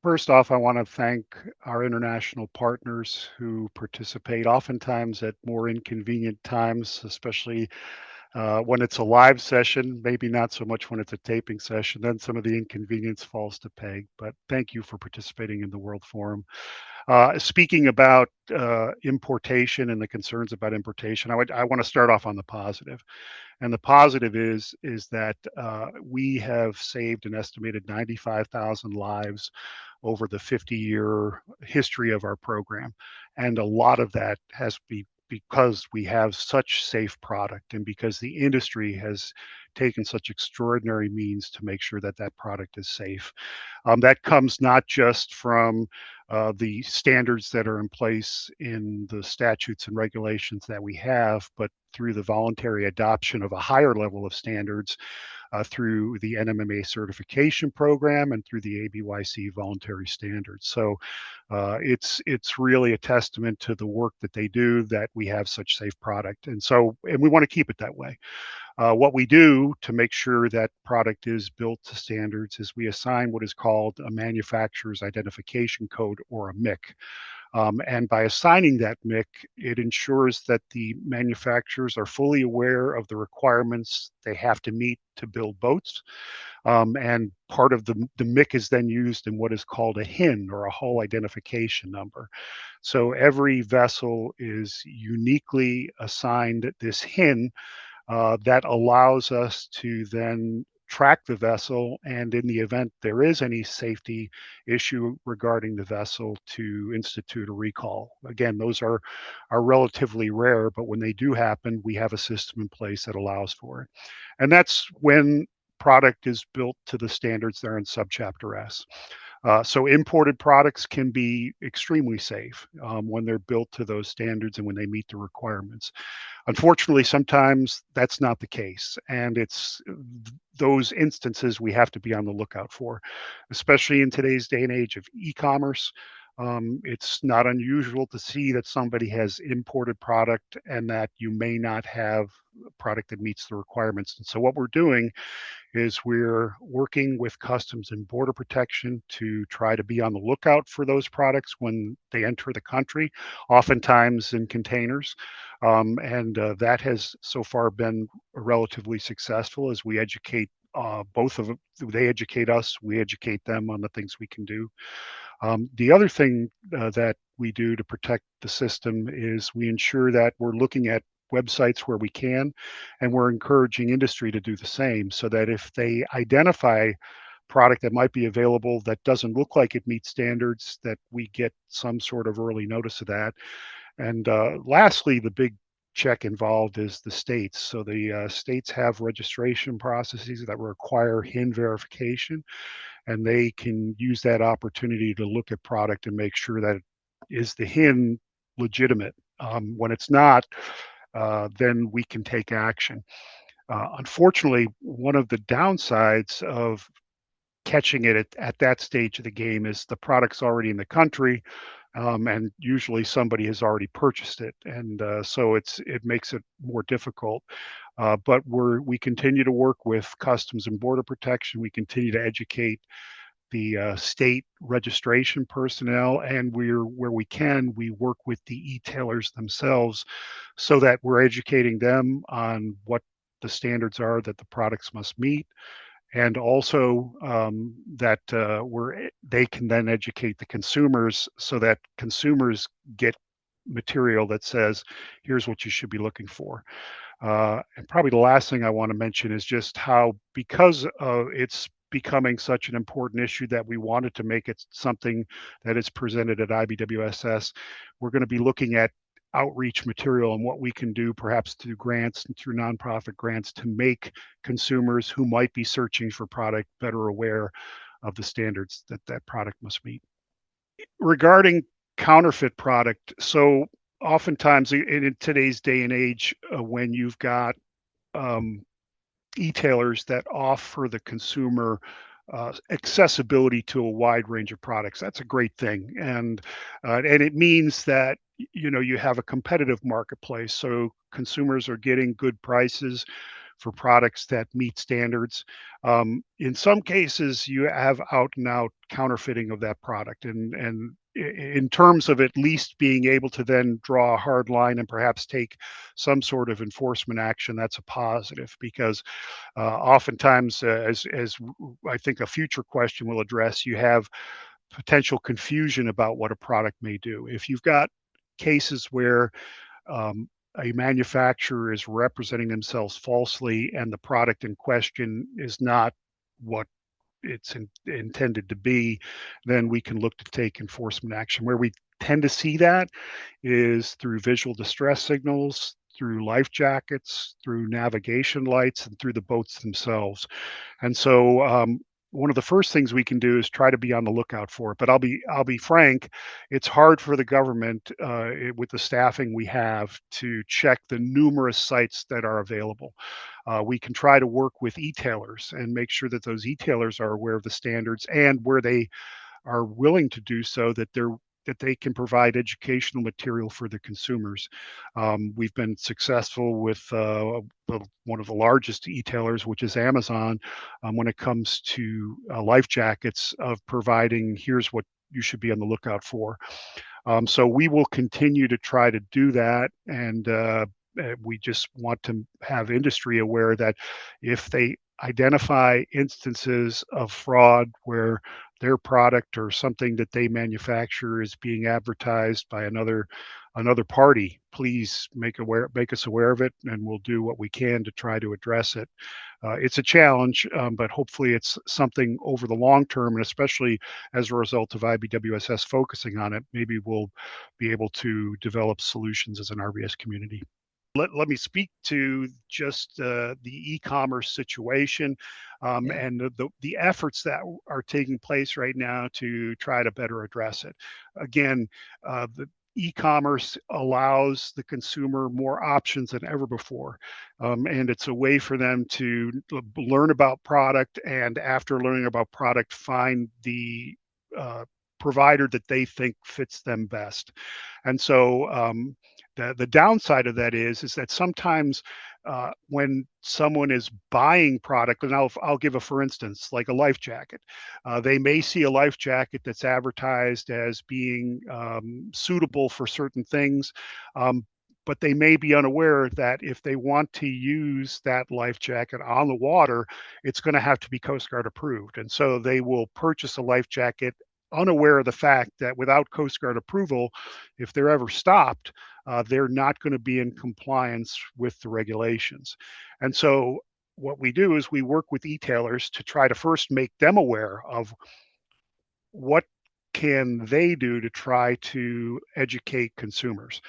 First off, I want to thank our international partners who participate oftentimes at more inconvenient times, especially when it's a live session, maybe not so much when it's a taping session. Then some of the inconvenience falls to Peg. But thank you for participating in the World Forum. Speaking about importation and the concerns about importation, I want to start off on the positive. And the positive is that we have saved an estimated 95,000 lives over the 50-year history of our program. And a lot of that has been because we have such safe product and because the industry has taken such extraordinary means to make sure that that product is safe. That comes not just from the standards that are in place in the statutes and regulations that we have, but through the voluntary adoption of a higher level of standards through the NMMA certification program and through the ABYC voluntary standards. So it's really a testament to the work that they do that we have such safe product. And we want to keep it that way. What we do to make sure that product is built to standards is we assign what is called a manufacturer's identification code, or a MIC. And by assigning that MIC, it ensures that the manufacturers are fully aware of the requirements they have to meet to build boats. And part of the MIC is then used in what is called a HIN, or a hull identification number. So every vessel is uniquely assigned this HIN that allows us to then track the vessel, and in the event there is any safety issue regarding the vessel, to institute a recall. Again, those are relatively rare, but when they do happen, we have a system in place that allows for it. And that's when product is built to the standards that are in subchapter S. So imported products can be extremely safe when they're built to those standards and when they meet the requirements. Unfortunately, sometimes that's not the case, and it's those instances we have to be on the lookout for, especially in today's day and age of e-commerce. It's not unusual to see that somebody has imported product and that you may not have a product that meets the requirements. And so what we're doing is we're working with Customs and Border Protection to try to be on the lookout for those products when they enter the country, oftentimes in containers. And that has so far been relatively successful as we educate both of them. They educate us, we educate them on the things we can do. The other thing that we do to protect the system is we ensure that we're looking at websites where we can, and we're encouraging industry to do the same, so that if they identify product that might be available that doesn't look like it meets standards, that we get some sort of early notice of that. And lastly, the big check involved is the states. So the states have registration processes that require HIN verification, and they can use that opportunity to look at product and make sure that is the HIN legitimate. When it's not, then we can take action. Unfortunately, one of the downsides of catching it at that stage of the game is the product's already in the country, and usually somebody has already purchased it, and so it makes it more difficult. But we continue to work with Customs and Border Protection. We continue to educate the state registration personnel, and where we can, we work with the e-tailers themselves so that we're educating them on what the standards are that the products must meet, and also that they can then educate the consumers so that consumers get material that says, here's what you should be looking for. And probably the last thing I want to mention is just how, because it's becoming such an important issue, that we wanted to make it something that is presented at IBWSS. We're going to be looking at outreach material and what we can do, perhaps through grants and through nonprofit grants, to make consumers who might be searching for product better aware of the standards that that product must meet. Regarding counterfeit product, so oftentimes in today's day and age, when you've got e-tailers that offer the consumer accessibility to a wide range of products, that's a great thing, and it means that you have a competitive marketplace, so consumers are getting good prices for products that meet standards. In some cases, you have out and out counterfeiting of that product, and in terms of at least being able to then draw a hard line and perhaps take some sort of enforcement action, that's a positive because oftentimes, as I think a future question will address, you have potential confusion about what a product may do. If you've got cases where a manufacturer is representing themselves falsely and the product in question is not what intended to be, then we can look to take enforcement action. Where we tend to see that is through visual distress signals, through life jackets, through navigation lights, and through the boats themselves. And so one of the first things we can do is try to be on the lookout for it. But I'll be frank, it's hard for the government with the staffing we have to check the numerous sites that are available. We can try to work with e-tailers and make sure that those e-tailers are aware of the standards, and where they are willing to do so, that they can provide educational material for the consumers. We've been successful with one of the largest e-tailers, which is Amazon, when it comes to life jackets, of providing here's what you should be on the lookout for. So we will continue to try to do that, and we just want to have industry aware that if they identify instances of fraud where their product or something that they manufacture is being advertised by another party, please make us aware of it, and we'll do what we can to try to address it. It's a challenge, but hopefully it's something over the long term, and especially as a result of IBWSS focusing on it, maybe we'll be able to develop solutions as an RVS community. Let me speak to just the e-commerce situation, Yeah. and the efforts that are taking place right now to try to better address it. Again, the e-commerce allows the consumer more options than ever before, and it's a way for them to learn about product, and after learning about product, find the provider that they think fits them best. And so the downside of that is that sometimes when someone is buying product, and I'll give a for instance, like a life jacket, they may see a life jacket that's advertised as being suitable for certain things. But they may be unaware that if they want to use that life jacket on the water, it's going to have to be Coast Guard approved. And so they will purchase a life jacket unaware of the fact that without Coast Guard approval, if they're ever stopped, they're not going to be in compliance with the regulations. And so what we do is we work with e-tailers to try to first make them aware of what can they do to try to educate consumers.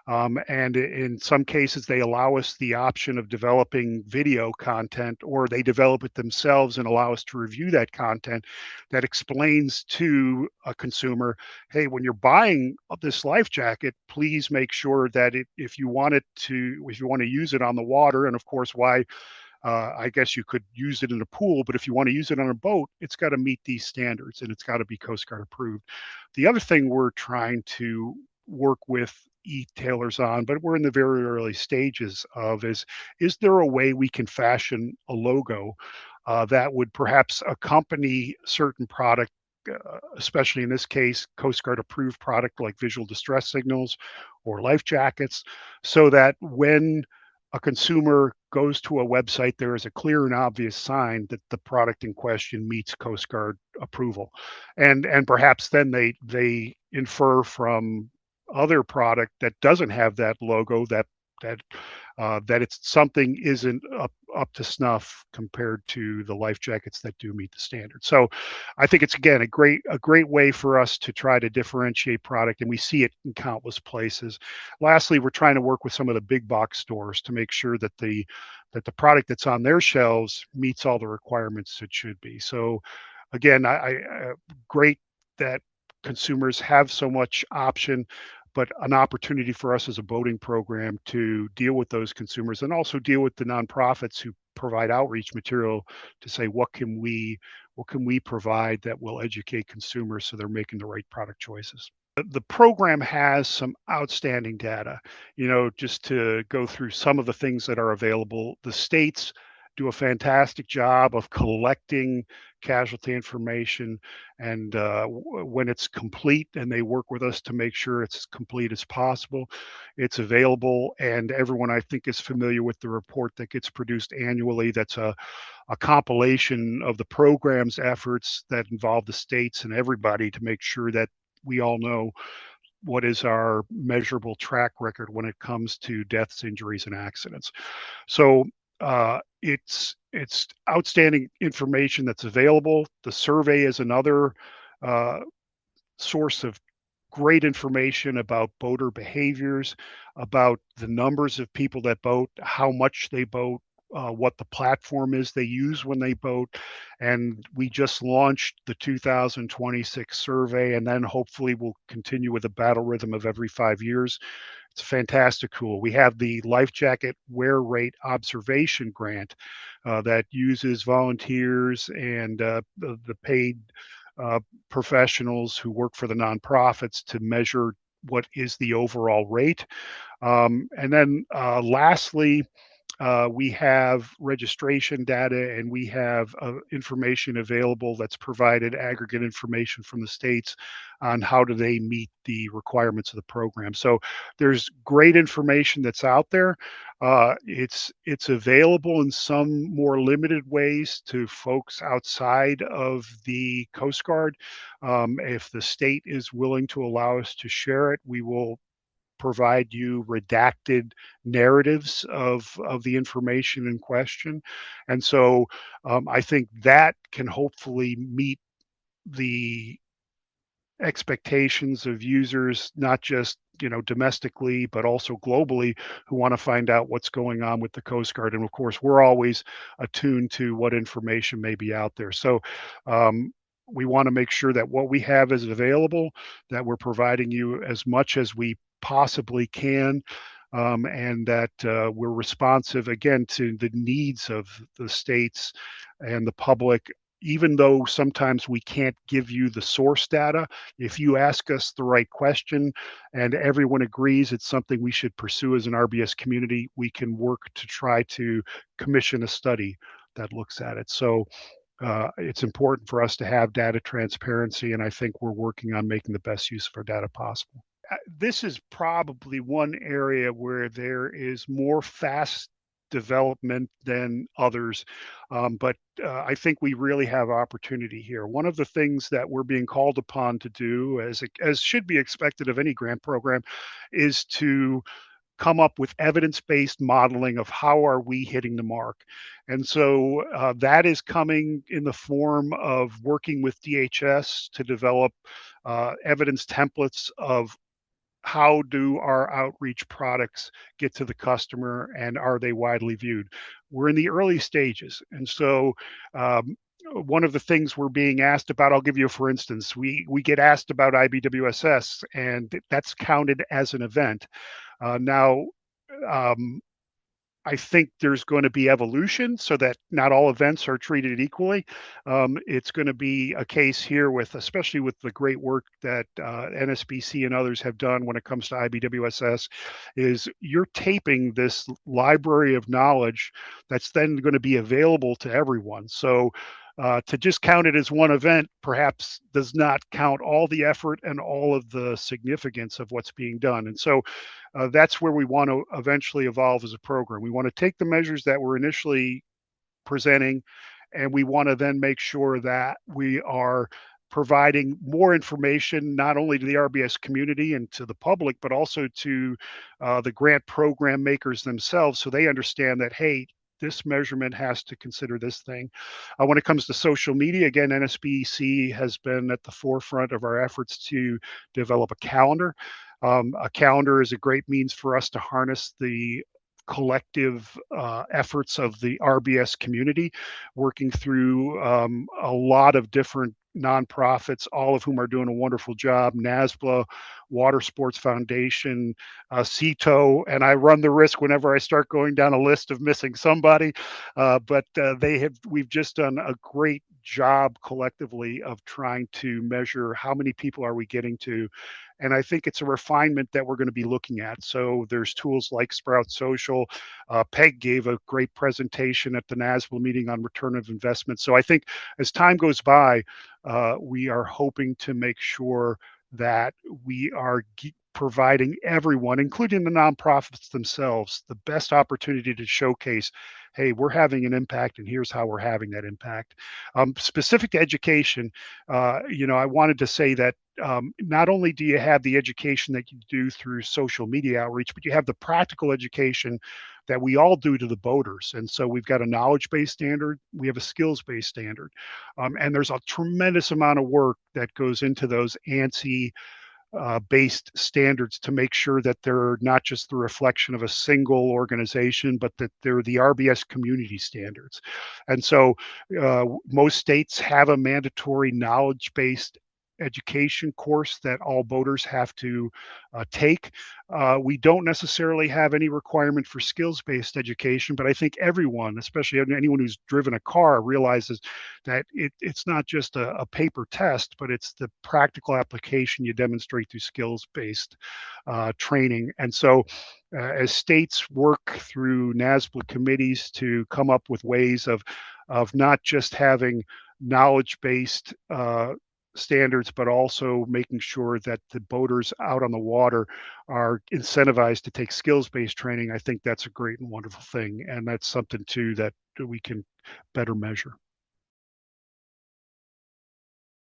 And in some cases, they allow us the option of developing video content, or they develop it themselves and allow us to review that content that explains to a consumer, hey, when you're buying this life jacket, please make sure that if you want to use it on the water, and of course, why I guess you could use it in a pool, but if you want to use it on a boat, it's got to meet these standards and it's got to be Coast Guard approved. The other thing we're trying to work with e-tailers on, but we're in the very early stages of, is there a way we can fashion a logo that would perhaps accompany certain product, especially in this case, Coast Guard approved product like visual distress signals or life jackets, so that when a consumer goes to a website, there is a clear and obvious sign that the product in question meets Coast Guard approval, and perhaps then they infer from other product that doesn't have that logo that it's something isn't up to snuff compared to the life jackets that do meet the standard. So I think it's, again, a great way for us to try to differentiate product, and we see it in countless places. Lastly, we're trying to work with some of the big box stores to make sure that the product that's on their shelves meets all the requirements it should be. So again, great that consumers have so much option, but an opportunity for us as a boating program to deal with those consumers and also deal with the nonprofits who provide outreach material to say what can we provide that will educate consumers so they're making the right product choices. The program has some outstanding data. Just to go through some of the things that are available, the states do a fantastic job of collecting casualty information, and when it's complete, and they work with us to make sure it's as complete as possible, it's available. And everyone, I think, is familiar with the report that gets produced annually. That's a compilation of the program's efforts that involve the states and everybody to make sure that we all know what is our measurable track record when it comes to deaths, injuries, and accidents. So it's outstanding information that's available. The survey is another uh, source of great information about boater behaviors, about the numbers of people that boat, how much they boat, what the platform is they use when they boat. And we just launched the 2026 survey, and then hopefully we'll continue with a battle rhythm of every 5 years. It's a fantastic tool. We have the life jacket wear rate observation grant that uses volunteers and the paid uh, professionals who work for the nonprofits to measure what is the overall rate. And then lastly, we have registration data, and we have information available that's provided, aggregate information from the states on how do they meet the requirements of the program. So there's great information that's out there. It's available in some more limited ways to folks outside of the Coast Guard. If the state is willing to allow us to share it, we will provide you redacted narratives of the information in question. And so I think that can hopefully meet the expectations of users, not just domestically, but also globally, who want to find out what's going on with the Coast Guard. And of course, we're always attuned to what information may be out there. So we want to make sure that what we have is available, that we're providing you as much as we possibly can, and that we're responsive again to the needs of the states and the public. Even though sometimes we can't give you the source data, if you ask us the right question and everyone agrees it's something we should pursue as an RBS community, we can work to try to commission a study that looks at it. So it's important for us to have data transparency, and I think we're working on making the best use of our data possible. This is probably one area where there is more fast development than others, but I think we really have opportunity here. One of the things that we're being called upon to do, as should be expected of any grant program, is to come up with evidence-based modeling of how are we hitting the mark. And so that is coming in the form of working with DHS to develop evidence templates of how do our outreach products get to the customer, and are they widely viewed. We're in the early stages, and so one of the things we're being asked about, I'll give you for instance, we get asked about IBWSS, and that's counted as an event. Now, um, I think there's going to be evolution so that not all events are treated equally. It's going to be a case here with, especially with the great work that NSBC and others have done when it comes to IBWSS, is you're taping this library of knowledge that's then going to be available to everyone. So to just count it as one event perhaps does not count all the effort and all of the significance of what's being done. And so that's where we want to eventually evolve as a program. We want to take the measures that we're initially presenting, and we want to then make sure that we are providing more information not only to the RBS community and to the public, but also to the grant program makers themselves, so they understand that, hey, this measurement has to consider this thing. When it comes to social media, again, NSBC has been at the forefront of our efforts to develop a calendar. A calendar is a great means for us to harness the collective efforts of the RBS community, working through a lot of different nonprofits, all of whom are doing a wonderful job. NASBLA, Water Sports Foundation, CETO, and I run the risk whenever I start going down a list of missing somebody. But we've just done a great job collectively of trying to measure how many people are we getting to, And I think it's a refinement that we're going to be looking at. So there's tools like Sprout Social. Peg gave a great presentation at the NASBL meeting on return of investment. So I think as time goes by, we are hoping to make sure that we are providing everyone, including the nonprofits themselves, the best opportunity to showcase, hey, we're having an impact, and here's how we're having that impact. Specific to education, I wanted to say that not only do you have the education that you do through social media outreach, but you have the practical education that we all do to the boaters. And so we've got a knowledge-based standard, we have a skills-based standard, and there's a tremendous amount of work that goes into those ANSI based standards to make sure that they're not just the reflection of a single organization, but that they're the RBS community standards. And so most states have a mandatory knowledge based education course that all boaters have to take. We don't necessarily have any requirement for skills based education, but I think everyone, especially anyone who's driven a car, realizes that it's not just a paper test, but it's the practical application you demonstrate through skills-based training. And so, as states work through NASBLA committees to come up with ways of not just having knowledge-based standards, but also making sure that the boaters out on the water are incentivized to take skills-based training, I think that's a great and wonderful thing, and that's something too that we can better measure.